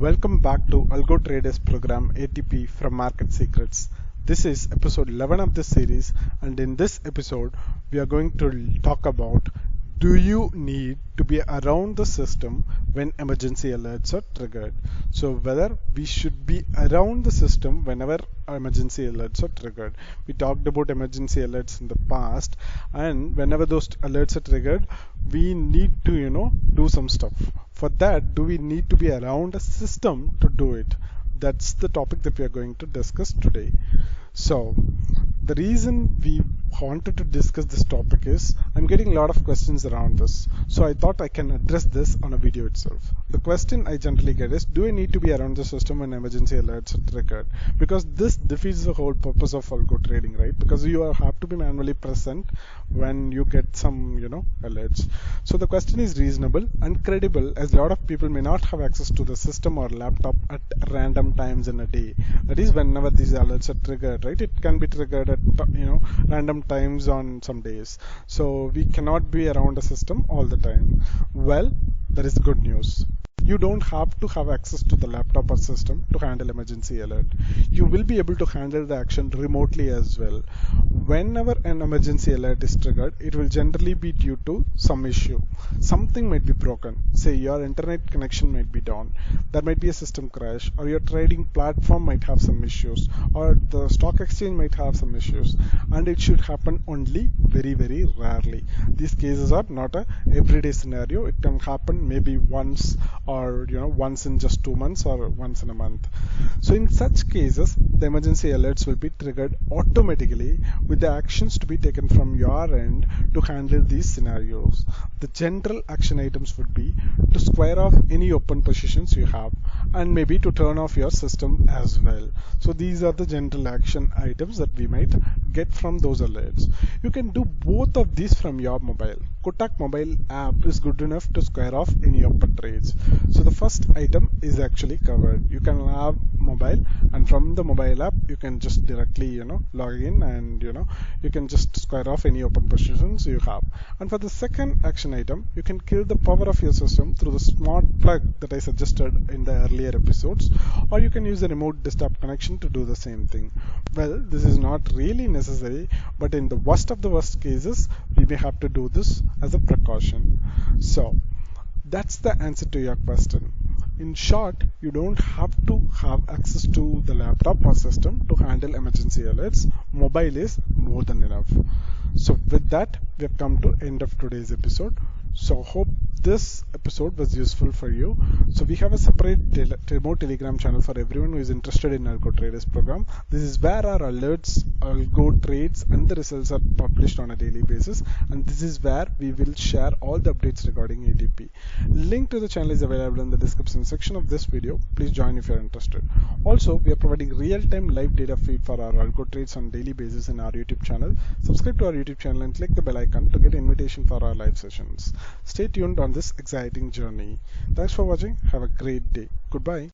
Welcome back to Algo Traders Program ATP from Market Secrets. This is episode 11 of this series, and in this episode we are going to talk about, do you need to be around the system when emergency alerts are triggered? So whether we should be around the system whenever emergency alerts are triggered. We talked about emergency alerts in the past, and whenever those alerts are triggered, we need to do some stuff. For that, do we need to be around a system to do it? That's the topic that we are going to discuss today. So the reason we wanted to discuss this topic is I'm getting a lot of questions around this, so I thought I can address this on a video itself. The question I generally get is, do I need to be around the system when emergency alerts are triggered? Because this defeats the whole purpose of algo trading, right? Because you have to be manually present when you get some alerts. So the question is reasonable and credible, as a lot of people may not have access to the system or laptop at random times in a day. That is, whenever these alerts are triggered, right? It can be triggered at random times on some days. So we cannot be around a system all the time. Well, there is good news. You don't have to have access to the laptop or system to handle emergency alert. You will be able to handle the action remotely as well. Whenever an emergency alert is triggered, it will generally be due to some issue. Something might be broken. Say your internet connection might be down. There might be a system crash, or your trading platform might have some issues, or the stock exchange might have some issues, and it should happen only very, very rarely. These cases are not a everyday scenario. It can happen maybe once, or once in just 2 months, or once in a month. So in such cases, the emergency alerts will be triggered automatically, with the actions to be taken from your end to handle these scenarios. The general action items would be to square off any open positions you have, and maybe to turn off your system as well. So these are the general action items that we might get from those alerts. You can do both of these from your mobile. Kotak mobile app is good enough to square off any open trades. So the first item is actually covered. You can have mobile, and from the mobile app you can just directly log in, and you can just square off any open positions you have. And for the second action item, you can kill the power of your system through the smart plug that I suggested in the earlier episodes, or you can use a remote desktop connection to do the same thing. Well, this is not really necessary, but in the worst of the worst cases, we may have to do this as a precaution. So that's the answer to your question. In short, you don't have to have access to the laptop or system to handle emergency alerts. Mobile is more than enough. So with that, we have come to end of today's episode. So hope this episode was useful for you. So we have a separate remote Telegram channel for everyone who is interested in Algo Traders Program. This is where our alerts, algo trades, and the results are published on a daily basis, and this is where we will share all the updates regarding ATP. Link to the channel is available in the description section of this video. Please join if you are interested. Also, we are providing real-time live data feed for our algo trades on daily basis in our YouTube channel. Subscribe to our YouTube channel and click the bell icon to get invitation for our live sessions. Stay tuned on this exciting journey. Thanks for watching. Have a great day. Goodbye.